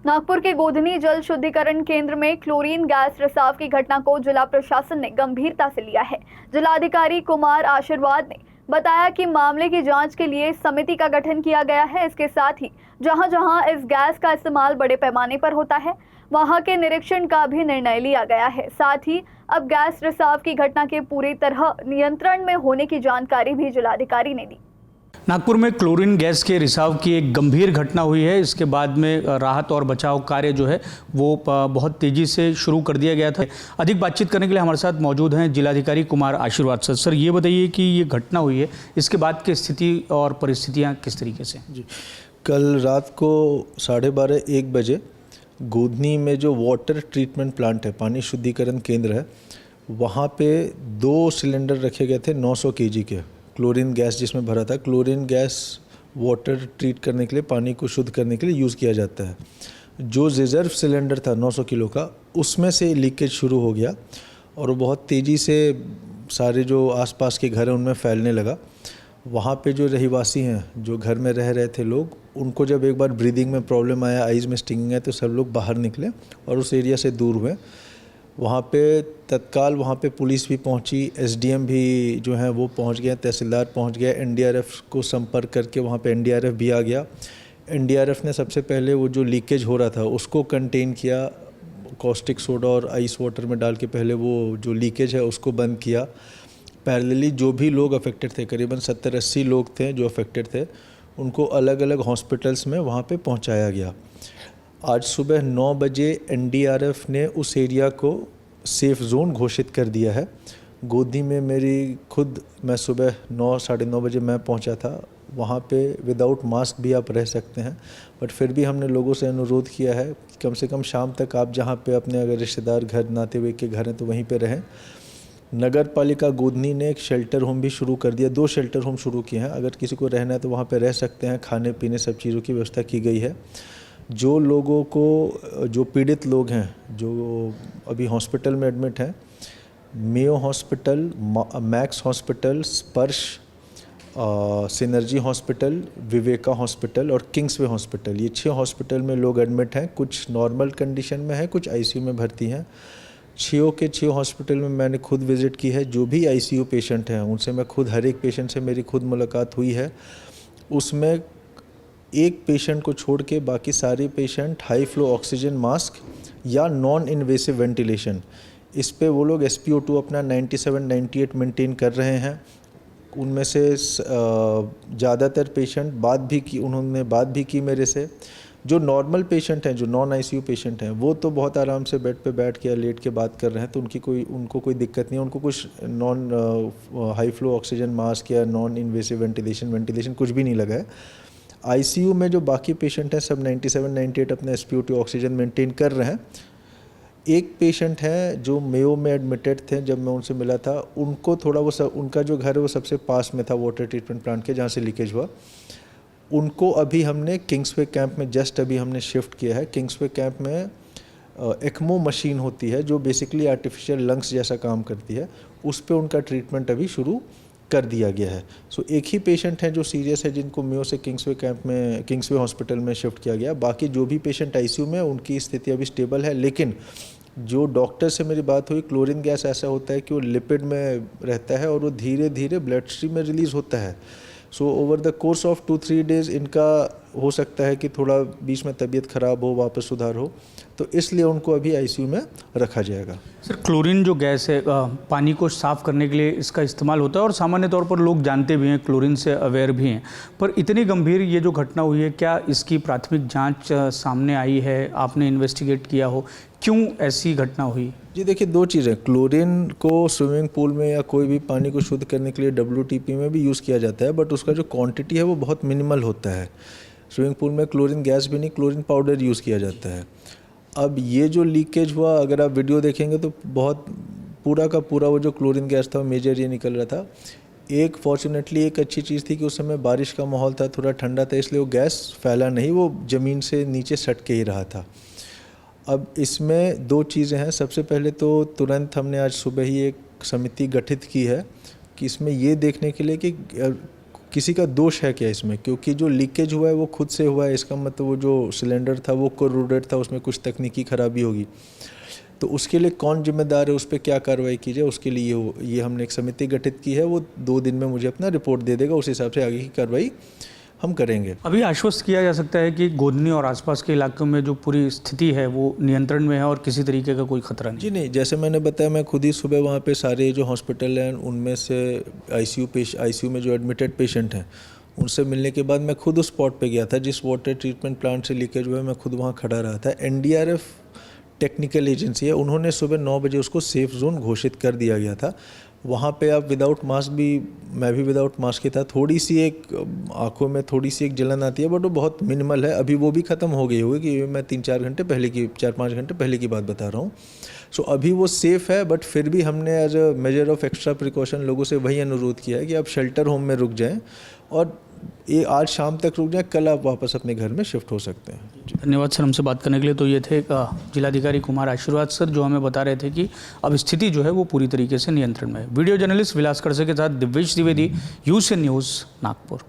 नागपुर के गोधनी जल शुद्धिकरण केंद्र में क्लोरीन गैस रिसाव की घटना को जिला प्रशासन ने गंभीरता से लिया है। जिलाधिकारी कुमार आशीर्वाद ने बताया कि मामले की जांच के लिए समिति का गठन किया गया है। इसके साथ ही जहां जहां इस गैस का इस्तेमाल बड़े पैमाने पर होता है, वहां के निरीक्षण का भी निर्णय लिया गया है। साथ ही अब गैस रिसाव की घटना के पूरी तरह नियंत्रण में होने की जानकारी भी जिलाधिकारी ने दी। नागपुर में क्लोरीन गैस के रिसाव की एक गंभीर घटना हुई है। इसके बाद में राहत और बचाव कार्य जो है वो बहुत तेज़ी से शुरू कर दिया गया था। अधिक बातचीत करने के लिए हमारे साथ मौजूद हैं जिलाधिकारी कुमार आशीर्वाद सर। सर, ये बताइए कि ये घटना हुई है, इसके बाद की स्थिति और परिस्थितियाँ किस तरीके से? जी, कल रात को 12:30-1 बजे गोधनी में जो वाटर ट्रीटमेंट प्लांट है, पानी शुद्धिकरण केंद्र है, वहाँ पे 2 सिलेंडर रखे गए थे 900 केजी के क्लोरीन गैस जिसमें भरा था। क्लोरीन गैस वाटर ट्रीट करने के लिए, पानी को शुद्ध करने के लिए यूज़ किया जाता है। जो रिज़र्व सिलेंडर था 900 किलो का, उसमें से लीकेज शुरू हो गया और वो बहुत तेज़ी से सारे जो आसपास के घर हैं उनमें फैलने लगा। वहाँ पे जो रहिवासी हैं, जो घर में रह रहे थे लोग, उनको जब एक बार ब्रीदिंग में प्रॉब्लम आया, आइज़ में स्टिंगिंग है, तो सब लोग बाहर निकले और उस एरिया से दूर हुए। वहाँ पे तत्काल वहाँ पे पुलिस भी पहुँची, एसडीएम भी जो हैं वो पहुँच गए, तहसीलदार पहुँच गए, एनडीआरएफ को संपर्क करके वहाँ पे एनडीआरएफ भी आ गया। एनडीआरएफ ने सबसे पहले वो जो लीकेज हो रहा था उसको कंटेन किया, कॉस्टिक सोडा और आइस वाटर में डाल के पहले वो जो लीकेज है उसको बंद किया। पैरेलली जो भी लोग अफेक्टेड थे, करीबन 70-80 लोग थे जो अफेक्टेड थे, उनको अलग अलग हॉस्पिटल्स में वहाँ पे पहुँचाया गया। आज सुबह 9 बजे एनडीआरएफ ने उस एरिया को सेफ़ जोन घोषित कर दिया है। गोधनी में मैं सुबह 9-9:30 बजे मैं पहुंचा था। वहाँ पे विदाउट मास्क भी आप रह सकते हैं, बट फिर भी हमने लोगों से अनुरोध किया है कि कम से कम शाम तक आप जहाँ पे अपने अगर रिश्तेदार घर, नाते हुए के घर हैं तो वहीं पे रहें। नगर पालिका गोधनी ने एक शेल्टर होम भी शुरू कर दिया, 2 शेल्टर होम शुरू किए हैं। अगर किसी को रहना है तो वहाँ पे रह सकते हैं, खाने पीने सब चीज़ों की व्यवस्था की गई है। जो लोगों को, जो पीड़ित लोग हैं, जो अभी हॉस्पिटल में एडमिट हैं, मेयो हॉस्पिटल, मैक्स हॉस्पिटल, स्पर्श, सिनर्जी हॉस्पिटल, विवेका हॉस्पिटल और किंग्सवे हॉस्पिटल, ये 6 हॉस्पिटल में लोग एडमिट हैं। कुछ नॉर्मल कंडीशन में हैं, कुछ आईसीयू में भर्ती हैं। 6 के 6 हॉस्पिटल में मैंने खुद विज़िट की है। जो भी आईसीयू पेशेंट हैं उनसे मैं खुद, हर एक पेशेंट से मेरी खुद मुलाकात हुई है। उसमें एक पेशेंट को छोड़ के बाकी सारे patient high flow oxygen mask या नॉन इन्वेसिव वेंटिलेशन, इस पे वो लोग SpO2 अपना 97-98 मेंटेन कर रहे हैं। उनमें से ज़्यादातर पेशेंट उन्होंने बात भी की मेरे से। जो नॉर्मल पेशेंट हैं, जो नॉन आईसीयू पेशेंट हैं, वो तो बहुत आराम से बेड पे बैठ के या लेट के बात कर रहे हैं, तो उनको कोई दिक्कत नहीं है। उनको कुछ non high flow oxygen mask या नॉन इन्वेसिव वेंटिलेशन कुछ भी नहीं लगा है। आईसीयू में जो बाकी पेशेंट हैं सब 97-98 अपना SpO2 ऑक्सीजन मेंटेन कर रहे हैं। एक पेशेंट है जो मेयो में एडमिटेड थे, जब मैं उनसे मिला था, उनको थोड़ा उनका जो घर है वो सबसे पास में था वाटर ट्रीटमेंट प्लांट के जहाँ से लीकेज हुआ। उनको अभी हमने किंग्सवे कैंप में जस्ट अभी हमने शिफ्ट किया है। किंग्सवे कैंप में एक्मो मशीन होती है जो बेसिकली आर्टिफिशियल लंग्स जैसा काम करती है, उस पर उनका ट्रीटमेंट अभी शुरू कर दिया गया है। सो एक ही पेशेंट है जो सीरियस है, जिनको मेयो से किंग्सवे हॉस्पिटल में शिफ्ट किया गया। बाकी जो भी पेशेंट आईसीयू में, उनकी स्थिति अभी स्टेबल है। लेकिन जो डॉक्टर से मेरी बात हुई, क्लोरीन गैस ऐसा होता है कि वो लिपिड में रहता है और वो धीरे धीरे ब्लड स्ट्रीम में रिलीज़ होता है। So over the course of 2-3 days इनका हो सकता है कि थोड़ा बीच में तबीयत ख़राब हो, वापस सुधार हो, तो इसलिए उनको अभी आईसीयू में रखा जाएगा। सर, क्लोरीन जो गैस है पानी को साफ़ करने के लिए इसका इस्तेमाल होता है और सामान्य तौर पर लोग जानते भी हैं, क्लोरीन से अवेयर भी हैं, पर इतनी गंभीर ये जो घटना हुई है, क्या इसकी प्राथमिक जांच सामने आई है? आपने इन्वेस्टिगेट किया हो, क्यों ऐसी घटना हुई? जी देखिए, 2 चीज़ें। क्लोरीन को स्विमिंग पूल में या कोई भी पानी को शुद्ध करने के लिए WTP में भी यूज़ किया जाता है, बट उसका जो क्वांटिटी है वो बहुत मिनिमल होता है। स्विमिंग पूल में क्लोरीन गैस भी नहीं, क्लोरीन पाउडर यूज़ किया जाता है। अब ये जो लीकेज हुआ, अगर आप वीडियो देखेंगे तो बहुत पूरा का पूरा वो जो क्लोरीन गैस था मेजर ये निकल रहा था। फॉर्चुनेटली एक अच्छी चीज़ थी कि उस समय बारिश का माहौल था, थोड़ा ठंडा था, इसलिए वो गैस फैला नहीं, वो ज़मीन से नीचे सट के ही रहा था। अब इसमें 2 चीज़ें हैं। सबसे पहले तो तुरंत हमने आज सुबह ही एक समिति गठित की है कि इसमें ये देखने के लिए कि किसी का दोष है क्या इसमें, क्योंकि जो लीकेज हुआ है वो खुद से हुआ है, इसका मतलब वो जो सिलेंडर था वो कोरोडेड था, उसमें कुछ तकनीकी खराबी होगी। तो उसके लिए कौन जिम्मेदार है, उस पर क्या कार्रवाई की जाए, उसके लिए ये हमने एक समिति गठित की है। वो 2 दिन में मुझे अपना रिपोर्ट दे देगा, उस हिसाब से आगे की कार्रवाई हम करेंगे। अभी आश्वस्त किया जा सकता है कि गोधनी और आसपास के इलाकों में जो पूरी स्थिति है वो नियंत्रण में है और किसी तरीके का कोई खतरा नहीं? जी नहीं, जैसे मैंने बताया, मैं खुद ही सुबह वहाँ पे सारे जो हॉस्पिटल हैं उनमें से आईसीयू में जो एडमिटेड पेशेंट हैं उनसे मिलने के बाद मैं खुद उस स्पॉट पे गया था जिस वाटर ट्रीटमेंट प्लांट से लीकेज हुआ है। मैं खुद वहाँ खड़ा रहा था। एनडीआरएफ टेक्निकल एजेंसी है, उन्होंने सुबह 9 बजे उसको सेफ जोन घोषित कर दिया गया था। वहाँ पे आप विदाउट मास्क भी, मैं भी विदाउट मास्क ही था। थोड़ी सी एक आंखों में थोड़ी सी एक जलन आती है, बट वो बहुत मिनिमल है। अभी वो भी ख़त्म हो गई होगी, कि मैं 4-5 घंटे पहले की बात बता रहा हूँ। सो अभी वो सेफ़ है, बट फिर भी हमने as a measure of extra precaution लोगों से वही अनुरोध किया है कि आप शेल्टर होम में रुक जाएँ और ये आज शाम तक रुक जाएँ, कल आप वापस अपने घर में शिफ्ट हो सकते हैं। धन्यवाद सर हमसे बात करने के लिए। तो ये थे जिलाधिकारी कुमार आशीर्वाद सर, जो हमें बता रहे थे कि अब स्थिति जो है वो पूरी तरीके से नियंत्रण में है। वीडियो जर्नलिस्ट विलास खड़से के साथ दिव्येश द्विवेदी, यूसी न्यूज़, नागपुर।